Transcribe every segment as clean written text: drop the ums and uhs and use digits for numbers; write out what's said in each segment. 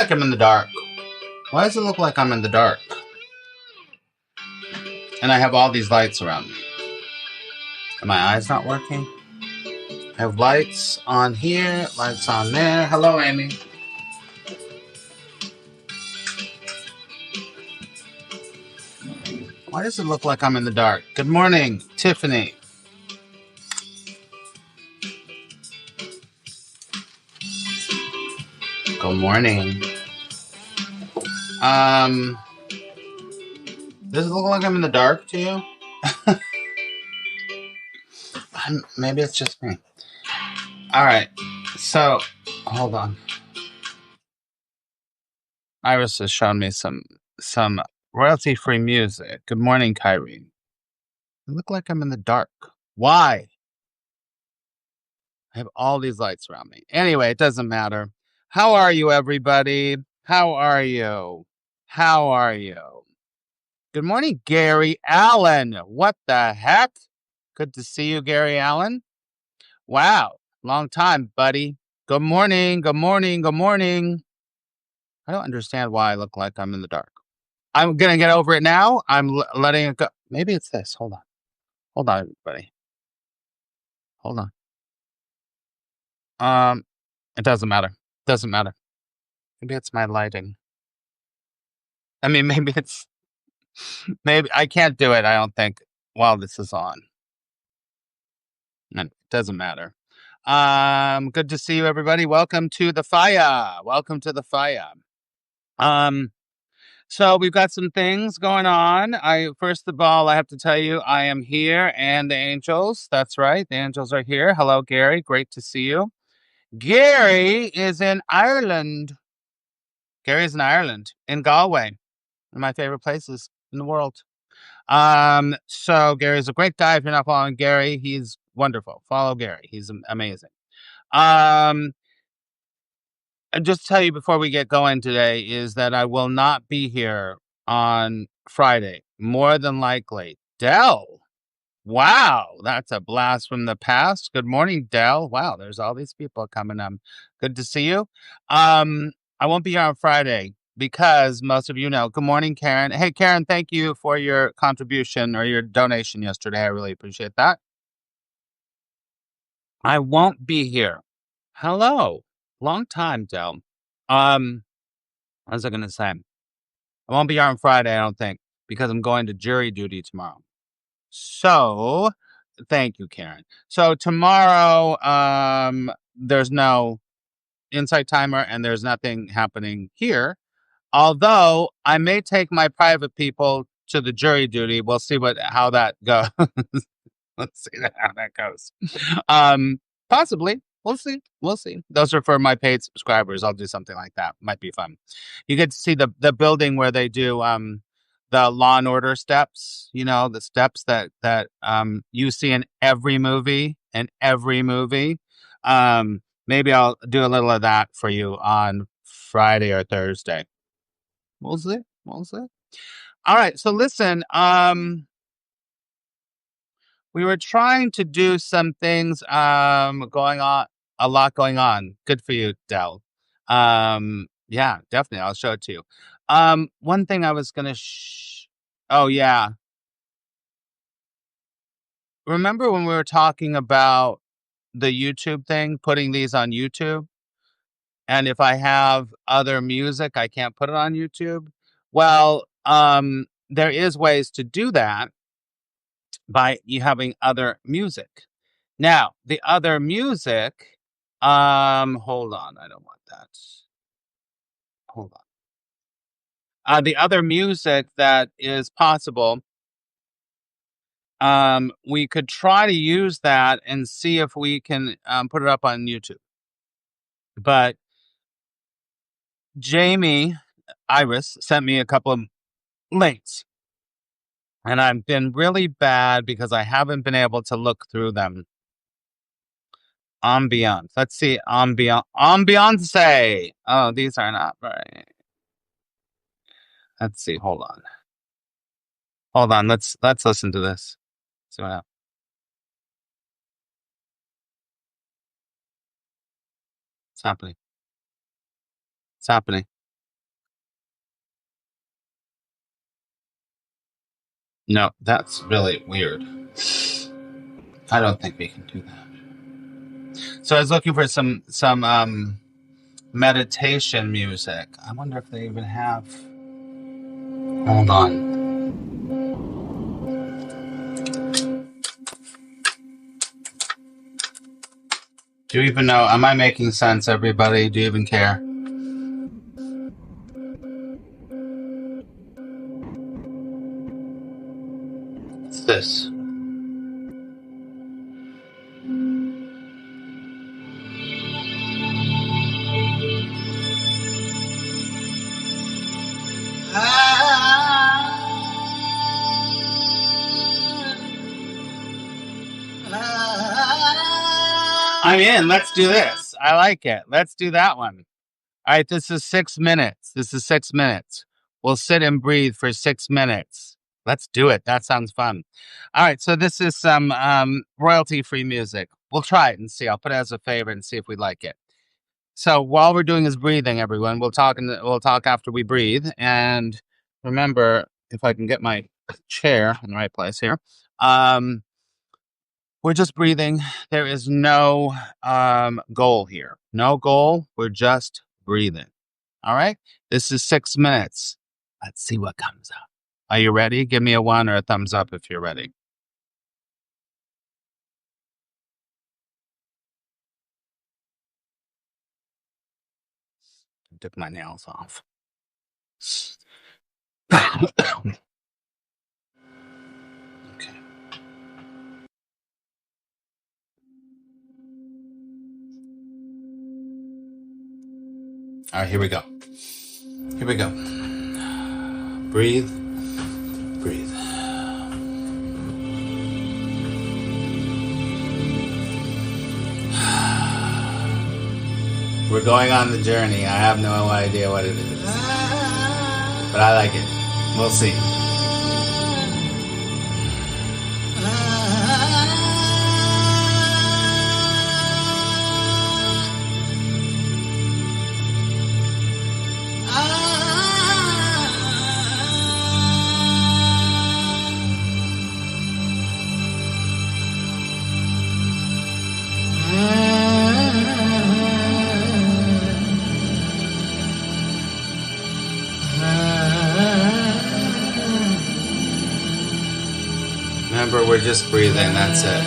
like I'm in the dark. Why does it look like I'm in the dark? And I have all these lights around me. Are my eyes not working? I have lights on here, lights on there. Hello, Amy. Why does it look like I'm in the dark? Good morning, Tiffany. Good morning. Does it look like I'm in the dark to you? Maybe it's just me. All right. So, hold on. Iris has shown me some royalty-free music. Good morning, Kyrie. I look like I'm in the dark. Why? I have all these lights around me. Anyway, it doesn't matter. How are you, everybody? How are you? How are you? Good morning, Gary Allen. What the heck? Good to see you, Gary Allen. Wow. Long time, buddy. Good morning. Good morning. Good morning. I don't understand why I look like I'm in the dark. I'm going to get over it now. I'm letting it go. Maybe it's this. Hold on. Hold on, everybody. Hold on. It doesn't matter. Doesn't matter. Maybe it's my lighting. I mean, maybe I can't do it, I don't think, while this is on. It doesn't matter. Good to see you, everybody. Welcome to the fire. Welcome to the fire. So we've got some things going on. First of all, I have to tell you, I am here and the angels. That's right. The angels are here. Hello, Gary. Great to see you. Gary is in Ireland. Gary's in Ireland, in Galway, one of my favorite places in the world. So Gary's a great guy. If you're not following Gary, he's wonderful. Follow Gary. He's amazing. And just to tell you before we get going today is that I will not be here on Friday. More than likely. Dell. Wow, that's a blast from the past. Good morning, Dell. Wow, there's all these people coming. Good to see you. I won't be here on Friday because most of you know. Good morning, Karen. Hey, Karen, thank you for your contribution or your donation yesterday. I really appreciate that. I won't be here. Hello. Long time, Dell. What was I gonna say? I won't be here on Friday, I don't think, because I'm going to jury duty tomorrow. So thank you, Karen. So tomorrow, there's no Insight Timer and there's nothing happening here. Although I may take my private people to the jury duty. We'll see how that goes. Let's see how that goes. Possibly. We'll see. We'll see. Those are for my paid subscribers. I'll do something like that. Might be fun. You get to see the building where they do the Law and Order steps. You know, the steps that you see in every movie. Maybe I'll do a little of that for you on Friday or Thursday. We'll see. We'll see. All right. So listen. We were trying to do some things going on, a lot going on. Good for you, Dell. Yeah, definitely. I'll show it to you. One thing I was gonna oh yeah. Remember when we were talking about the YouTube thing, putting these on YouTube? And if I have other music, I can't put it on YouTube. Well, there is ways to do that by you having other music. Now, the other music, hold on, I don't want that. Hold on. The other music that is possible, we could try to use that and see if we can put it up on YouTube. But Jamie Iris sent me a couple of links, and I've been really bad because I haven't been able to look through them. Ambiance. Let's see. Ambiance. Oh, these are not right. Let's see. Hold on. Hold on. Let's listen to this. See what happens. It's happening. It's happening. No, that's really weird. I don't think we can do that. So I was looking for some meditation music. I wonder if they even have. Hold on. Do you even know? Am I making sense, everybody? Do you even care? What's this? I'm in. Let's do this. I like it. Let's do that one. All right, this is 6 minutes. This is 6 minutes. We'll sit and breathe for 6 minutes. Let's do it. That sounds fun. All right, so this is some royalty-free music. We'll try it and see. I'll put it as a favorite and see if we like it. So while we're doing this breathing, everyone, we'll talk after we breathe. And remember, if I can get my chair in the right place here, we're just breathing. There is no goal here. No goal. We're just breathing. All right. This is 6 minutes. Let's see what comes up. Are you ready? Give me a 1 or a thumbs up if you're ready. I took my nails off. Okay. All right, here we go. Here we go. Breathe. Breathe. We're going on the journey. I have no idea what it is, but I like it. We'll see. Remember, we're just breathing, that's it.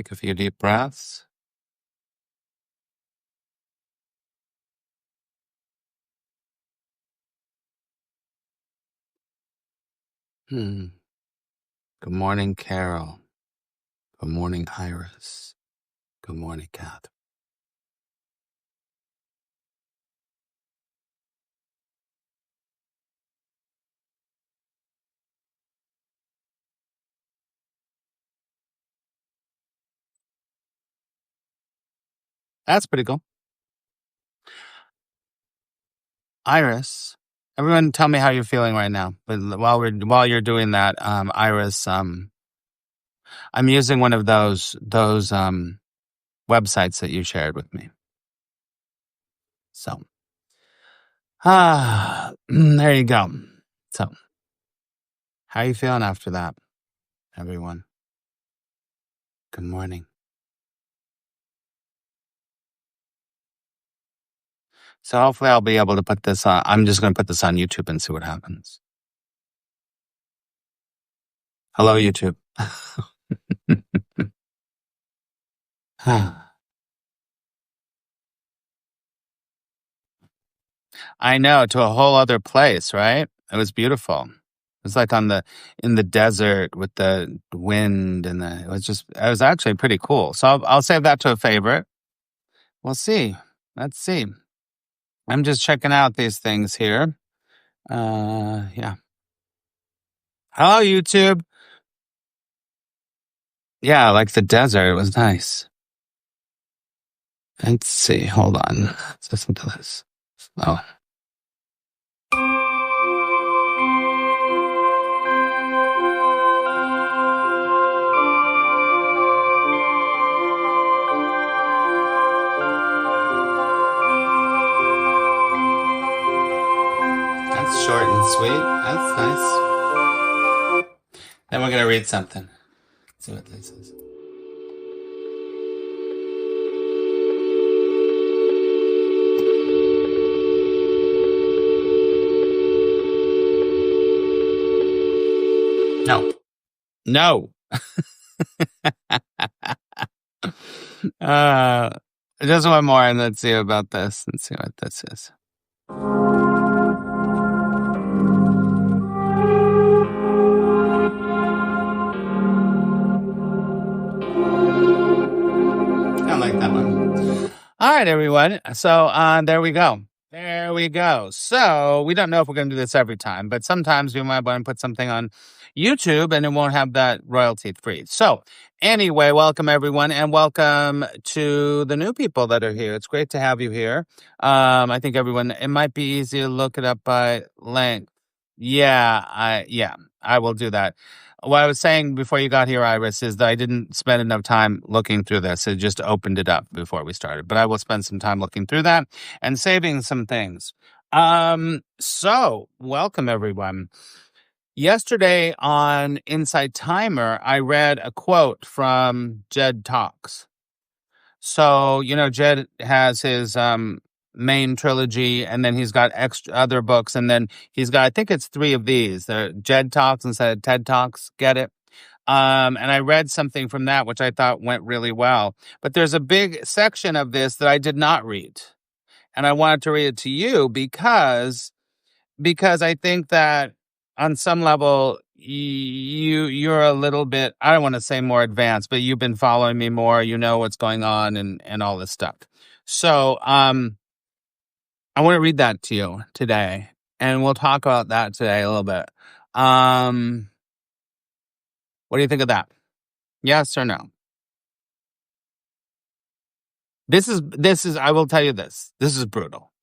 Take a few deep breaths. Good morning, Carol. Good morning, Iris. Good morning, Kat. That's pretty cool. Iris, everyone, tell me how you're feeling right now. But while you're doing that, Iris, I'm using one of those websites that you shared with me. So, there you go. So, how are you feeling after that, everyone? Good morning. So hopefully I'll be able to put this on. I'm just going to put this on YouTube and see what happens. Hello, YouTube. I know, to a whole other place, right? It was beautiful. It was like in the desert with the wind and it was actually pretty cool. So I'll save that to a favorite. We'll see. Let's see. I'm just checking out these things here. Yeah. Hello, YouTube. Yeah, like the desert. It was nice. Let's see. Hold on. Let's listen to this. Oh. That's short and sweet. That's nice. Then we're going to read something. Let's see what this is. No. No. Just one more and let's see about this. Let's see what this is. I like that one. All right, everyone. So there we go. There we go. So we don't know if we're going to do this every time, but sometimes we might want to put something on YouTube and it won't have that royalty free. So anyway, welcome everyone and welcome to the new people that are here. It's great to have you here. I think everyone, it might be easy to look it up by length. Yeah, I will do that. What I was saying before you got here, Iris, is that I didn't spend enough time looking through this. It just opened it up before we started. But I will spend some time looking through that and saving some things. So welcome everyone. Yesterday on Inside Timer, I read a quote from Jed Talks. So, Jed has his main trilogy, and then he's got extra other books, and then he's got, I think it's 3 of these. Jed Talks instead of TED Talks. Get it? And I read something from that, which I thought went really well. But there's a big section of this that I did not read. And I wanted to read it to you because I think that on some level you're a little bit, I don't want to say more advanced, but you've been following me more, you know what's going on and all this stuff. So I want to read that to you today and we'll talk about that today a little bit. What do you think of that? Yes or no? This is I will tell you this. This is brutal.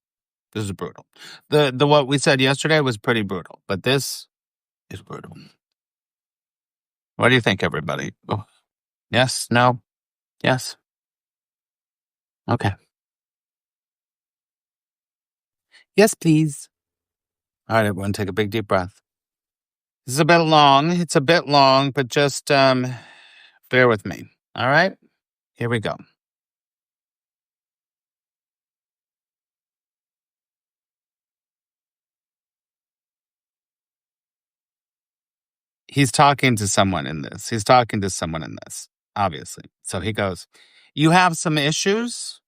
This is brutal. The what we said yesterday was pretty brutal, but this is brutal. What do you think, everybody? Oh. Yes? No? Yes? Okay. Yes, please. All right, everyone, take a big deep breath. This is a bit long. It's a bit long, but just bear with me. All right? Here we go. He's talking to someone in this. obviously. So he goes, "You have some issues?"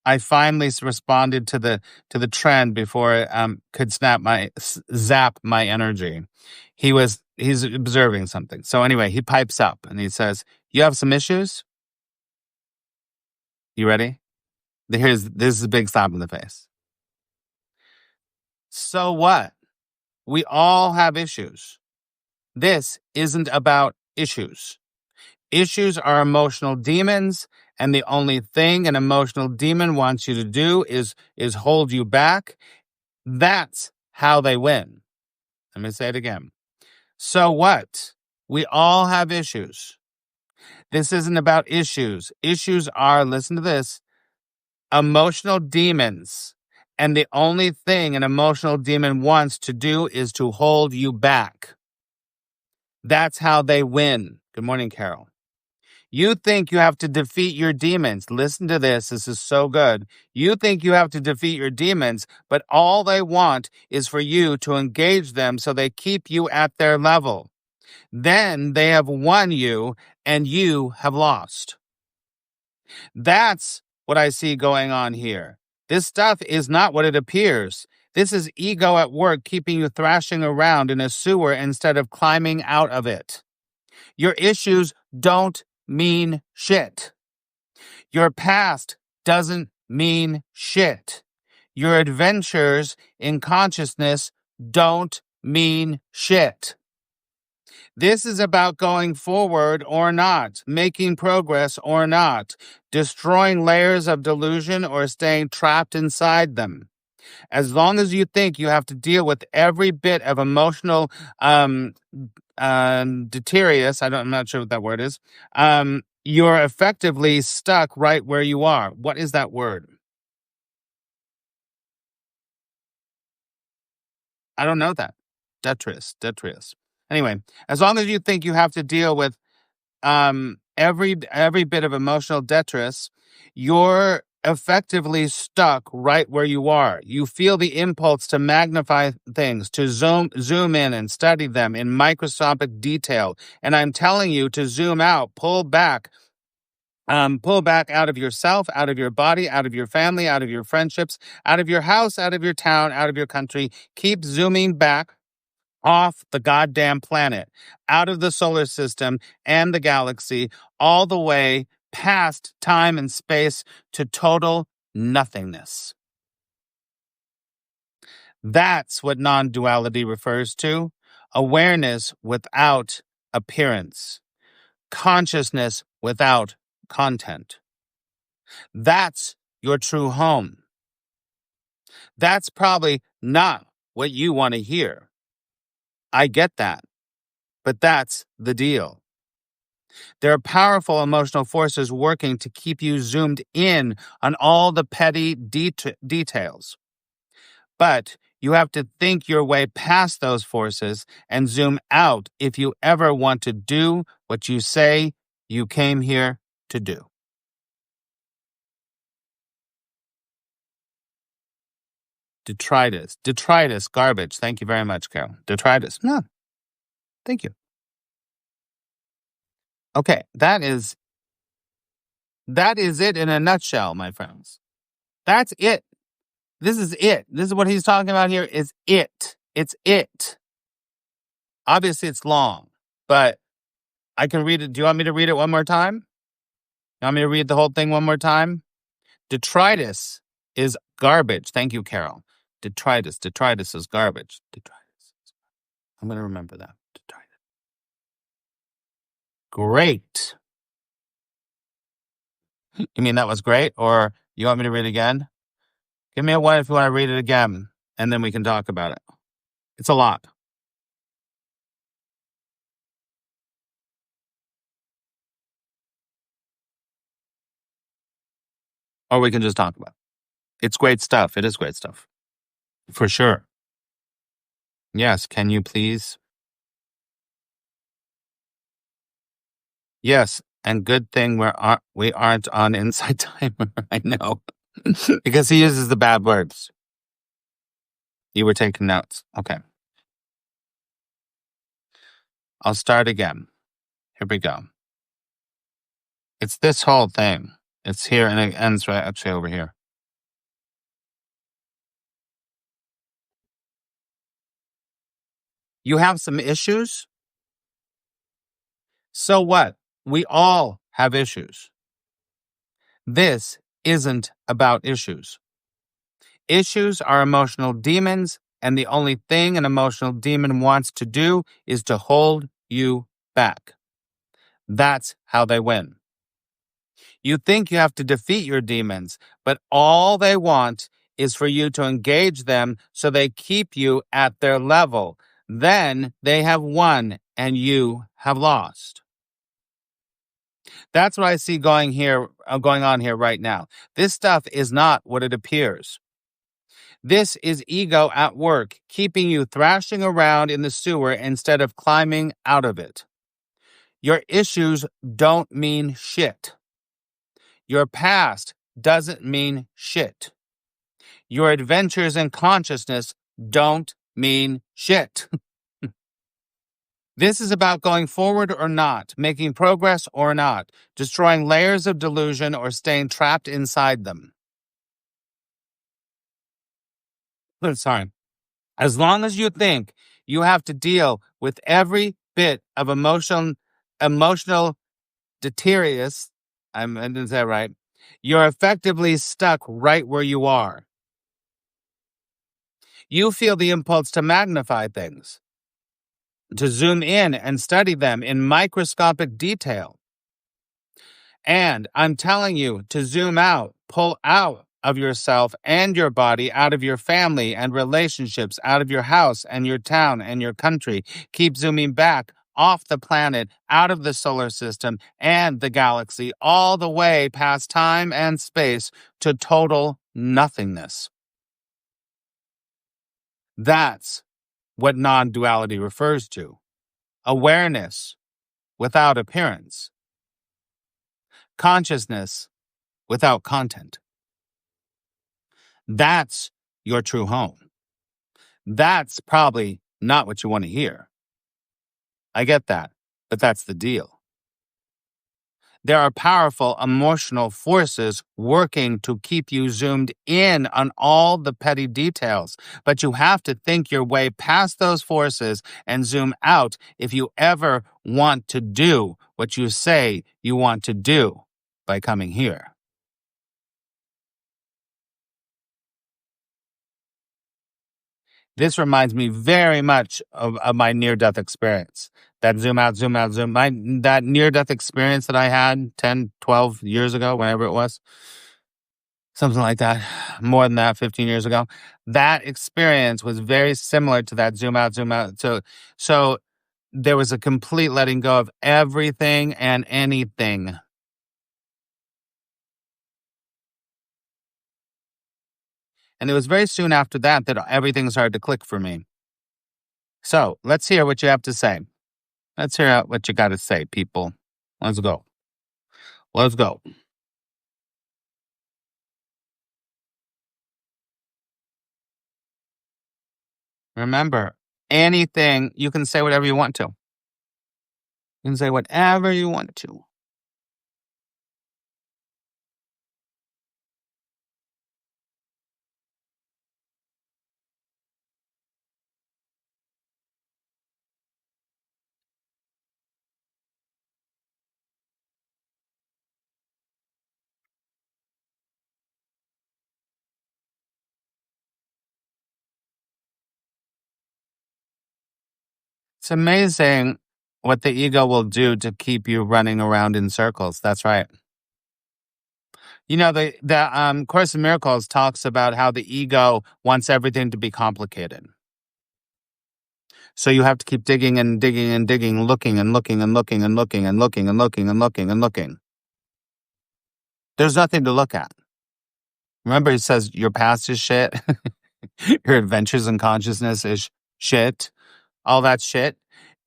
I finally responded to the trend before it could zap my energy. He's observing something. So anyway, he pipes up and he says, "You have some issues? You ready? This is a big slap in the face. So what? We all have issues. This isn't about issues. Issues are emotional demons, and the only thing an emotional demon wants you to do is hold you back. That's how they win." Let me say it again. So what? We all have issues. This isn't about issues. Issues are, listen to this, emotional demons. And the only thing an emotional demon wants to do is to hold you back. That's how they win. Good morning, Carol. You think you have to defeat your demons. Listen to this. This is so good. You think you have to defeat your demons, but all they want is for you to engage them so they keep you at their level. Then they have won you and you have lost. That's what I see going on here. This stuff is not what it appears. This is ego at work, keeping you thrashing around in a sewer instead of climbing out of it. Your issues don't mean shit. Your past doesn't mean shit. Your adventures in consciousness don't mean shit. This is about going forward or not, making progress or not, destroying layers of delusion or staying trapped inside them. As long as you think you have to deal with every bit of emotional deteriorous, I'm not sure what that word is, you're effectively stuck right where you are. What is that word? I don't know that. Detritus. Anyway, as long as you think you have to deal with every bit of emotional detritus, you're effectively stuck right where you are. You feel the impulse to magnify things, to zoom in and study them in microscopic detail. And I'm telling you to zoom out, pull back out of yourself, out of your body, out of your family, out of your friendships, out of your house, out of your town, out of your country. Keep zooming back off the goddamn planet, out of the solar system and the galaxy, all the way past time and space to total nothingness. That's what non-duality refers to. Awareness without appearance. Consciousness without content. That's your true home. That's probably not what you want to hear. I get that. But that's the deal. There are powerful emotional forces working to keep you zoomed in on all the petty details. But you have to think your way past those forces and zoom out if you ever want to do what you say you came here to do. Detritus, garbage. Thank you very much, Carol. Detritus. No, thank you. Okay, that is it in a nutshell, my friends. That's it. This is it. This is what he's talking about here is it. It's it. Obviously, it's long, but I can read it. Do you want me to read it one more time? You want me to read the whole thing one more time? Detritus is garbage. Thank you, Carol. Detritus is garbage. Detritus. I'm going to remember that. Detritus. Great. You mean that was great? Or you want me to read it again? Give me a one if you want to read it again, and then we can talk about it. It's a lot. Or we can just talk about it. It's great stuff. It is great stuff. For sure. Yes. Can you please? Yes. And good thing we aren't on Inside Timer. I know. Because he uses the bad words. You were taking notes. Okay. I'll start again. Here we go. It's this whole thing. It's here and it ends right actually over here. You have some issues? So what? We all have issues. This isn't about issues. Issues are emotional demons, and the only thing an emotional demon wants to do is to hold you back. That's how they win. You think you have to defeat your demons, but all they want is for you to engage them so they keep you at their level. Then they have won and you have lost. That's what I see going on here right now. This stuff is not what it appears. This is ego at work, keeping you thrashing around in the sewer instead of climbing out of it. Your issues don't mean shit. Your past doesn't mean shit. Your adventures in consciousness don't mean shit. This is about going forward or not, making progress or not, destroying layers of delusion or staying trapped inside them. Sorry. As long as you think you have to deal with every bit of emotional deteriorous, I didn't say that right, you're effectively stuck right where you are. You feel the impulse to magnify things, to zoom in and study them in microscopic detail. And I'm telling you to zoom out, pull out of yourself and your body, out of your family and relationships, out of your house and your town and your country. Keep zooming back off the planet, out of the solar system and the galaxy, all the way past time and space to total nothingness. That's what non-duality refers to. Awareness without appearance. Consciousness without content. That's your true home. That's probably not what you want to hear. I get that, but that's the deal. There are powerful emotional forces working to keep you zoomed in on all the petty details, but you have to think your way past those forces and zoom out if you ever want to do what you say you want to do by coming here. This reminds me very much of my near-death experience. That zoom out, zoom out, zoom. That near-death experience that I had 10, 12 years ago, whenever it was, something like that, more than that, 15 years ago. That experience was very similar to that zoom out, zoom out. So there was a complete letting go of everything and anything. And it was very soon after that everything started to click for me. So let's hear what you have to say. Let's hear what you got to say, people. Let's go. Let's go. Remember, anything, you can say whatever you want to. You can say whatever you want to. It's amazing what the ego will do to keep you running around in circles. That's right. You know, the Course in Miracles talks about how the ego wants everything to be complicated. So you have to keep digging and digging and digging, looking and looking and looking and looking and looking and looking and looking and looking. There's nothing to look at. Remember, he says your past is shit. Your adventures in consciousness is shit. All that shit.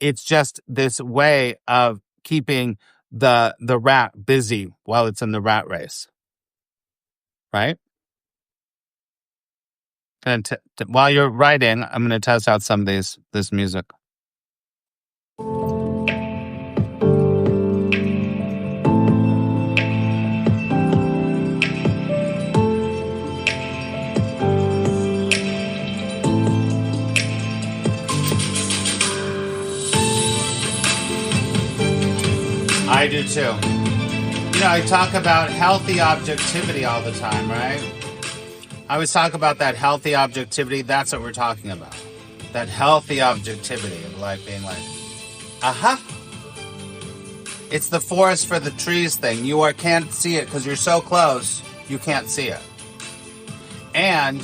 It's just this way of keeping the rat busy while it's in the rat race. Right? And while you're writing, I'm going to test out some of this music. I do too. You know, I talk about healthy objectivity all the time, right? I always talk about that healthy objectivity. That's what we're talking about. That healthy objectivity of life being like, aha. It's the forest for the trees thing. You can't see it because you're so close, you can't see it. And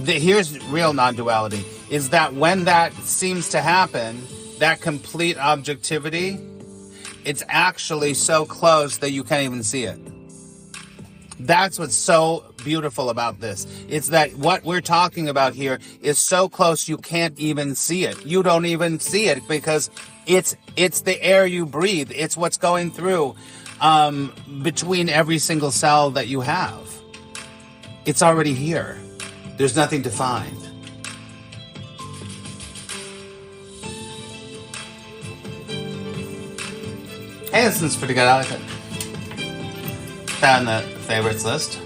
here's real non-duality, is that when that seems to happen, that complete objectivity, it's actually so close that you can't even see it. That's what's so beautiful about this. It's that what we're talking about here is so close you can't even see it. You don't even see it because it's the air you breathe. It's what's going through between every single cell that you have. It's already here. There's nothing to find. Hey, this one's pretty good. I like it. Found the favorites list.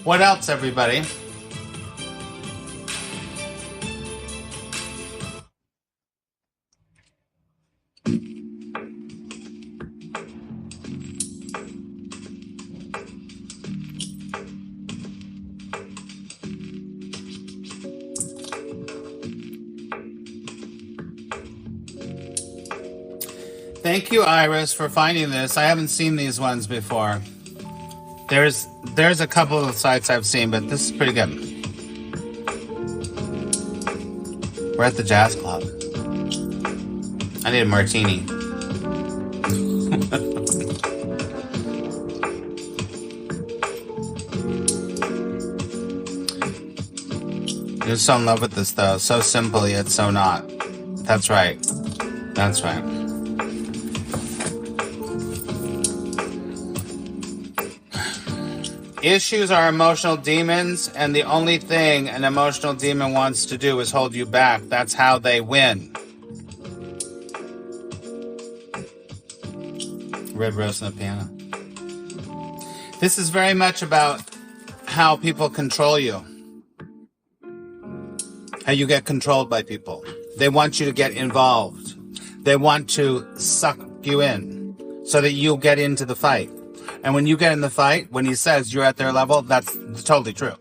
What else, everybody? Thank you, Iris, for finding this. I haven't seen these ones before. There's a couple of sites I've seen, but this is pretty good. We're at the jazz club. I need a martini. You're so in love with this, though. So simple, yet so not. That's right. That's right. Issues are emotional demons, and the only thing an emotional demon wants to do is hold you back. That's how they win. Red Rose on the piano. This is very much about how people control you. How you get controlled by people. They want you to get involved. They want to suck you in so that you get into the fight. And when you get in the fight, when he says you're at their level, that's totally true.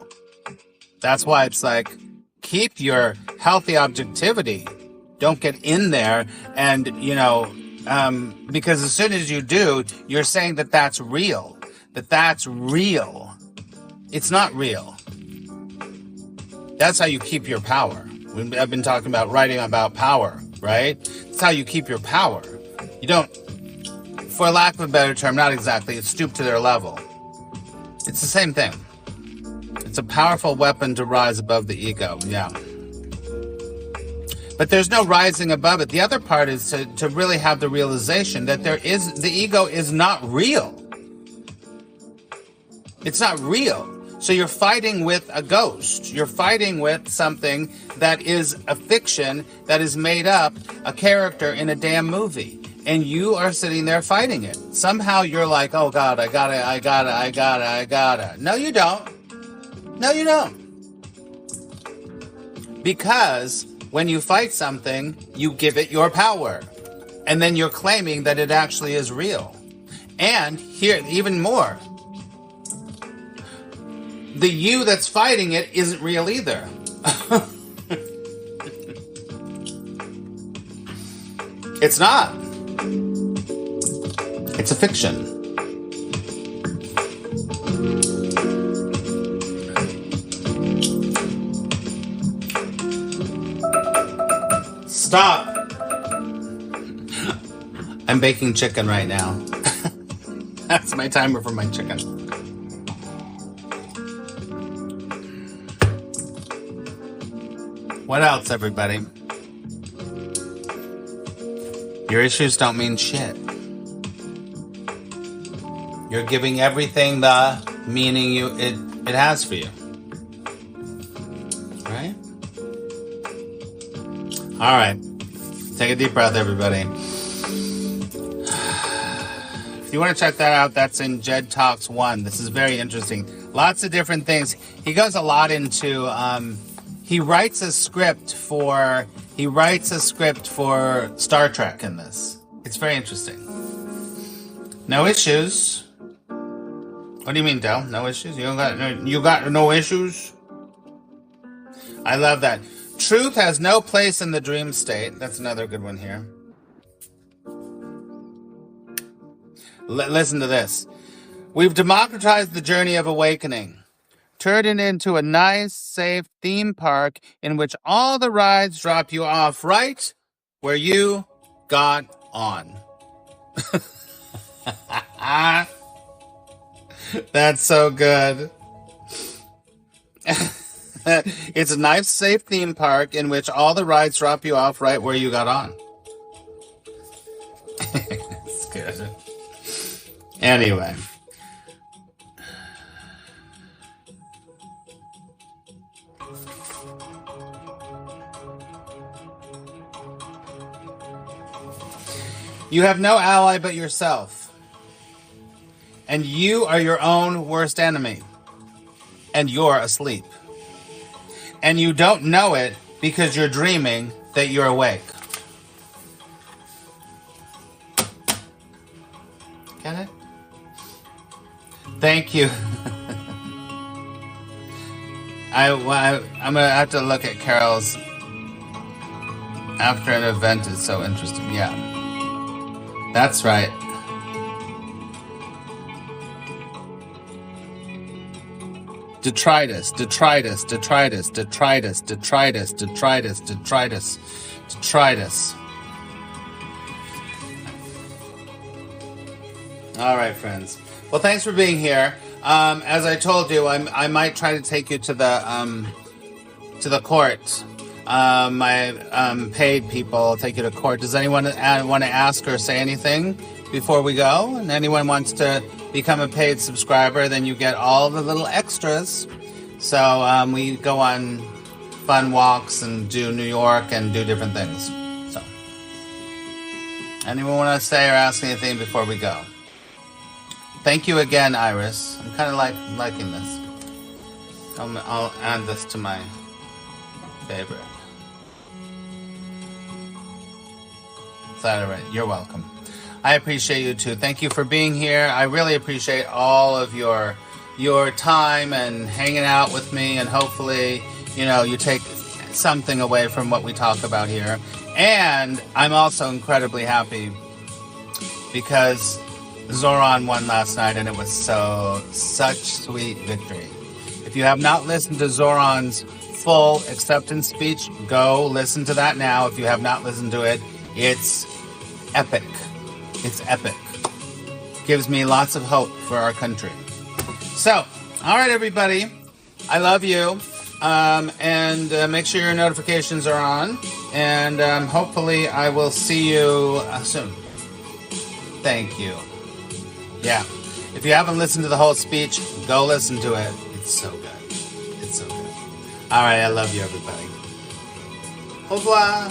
That's why it's like, keep your healthy objectivity. Don't get in there and, because as soon as you do, you're saying that that's real. That's real. It's not real. That's how you keep your power. I've been talking about writing about power, right? That's how you keep your power. You don't, for lack of a better term, not exactly, stoop to their level. It's the same thing. It's a powerful weapon to rise above the ego, yeah. But there's no rising above it. The other part is to really have the realization that the ego is not real. It's not real. So you're fighting with a ghost. You're fighting with something that is a fiction that is made up, a character in a damn movie. And you are sitting there fighting it. Somehow you're like, oh God, I gotta. No, you don't. No, you don't. Because when you fight something, you give it your power. And then you're claiming that it actually is real. And here, even more, the you that's fighting it isn't real either. It's not. It's a fiction. Stop. I'm baking chicken right now. That's my timer for my chicken. What else, everybody? Your issues don't mean shit. You're giving everything the meaning it has for you. Right? All right. Take a deep breath, everybody. If you want to check that out, that's in Jed Talks 1. This is very interesting. Lots of different things. He goes a lot into. He writes a script for Star Trek in this. It's very interesting. No issues. What do you mean, Del? No issues? You got no issues? I love that. Truth has no place in the dream state. That's another good one here. Listen to this. We've democratized the journey of awakening. Turned it into a nice, safe theme park in which all the rides drop you off right where you got on. That's so good. It's a nice, safe theme park in which all the rides drop you off right where you got on. It's good. Anyway. You have no ally but yourself. And you are your own worst enemy. And you're asleep. And you don't know it because you're dreaming that you're awake. Get it? Thank you. I'm going to have to look at Carol's after an event is so interesting. Yeah. That's right. Detritus. All right, friends. Well, thanks for being here. As I told you, I might try to take you to the court. My paid people take you to court. Does anyone want to ask or say anything before we go? And anyone wants to become a paid subscriber, then you get all the little extras. So we go on fun walks and do New York and do different things. So, anyone want to say or ask anything before we go? Thank you again, Iris. I'm kind of liking this. I'll add this to my favorite. Is that all right? You're welcome. I appreciate you too. Thank you for being here. I really appreciate all of your time and hanging out with me, and hopefully, you take something away from what we talk about here. And I'm also incredibly happy because Zoran won last night, and it was such sweet victory. If you have not listened to Zoran's full acceptance speech, go listen to that now. If you have not listened to it, it's epic. It's epic. Gives me lots of hope for our country. So, all right, everybody. I love you. And make sure your notifications are on. And hopefully I will see you soon. Thank you. Yeah. If you haven't listened to the whole speech, go listen to it. It's so good. It's so good. All right, I love you, everybody. Au revoir.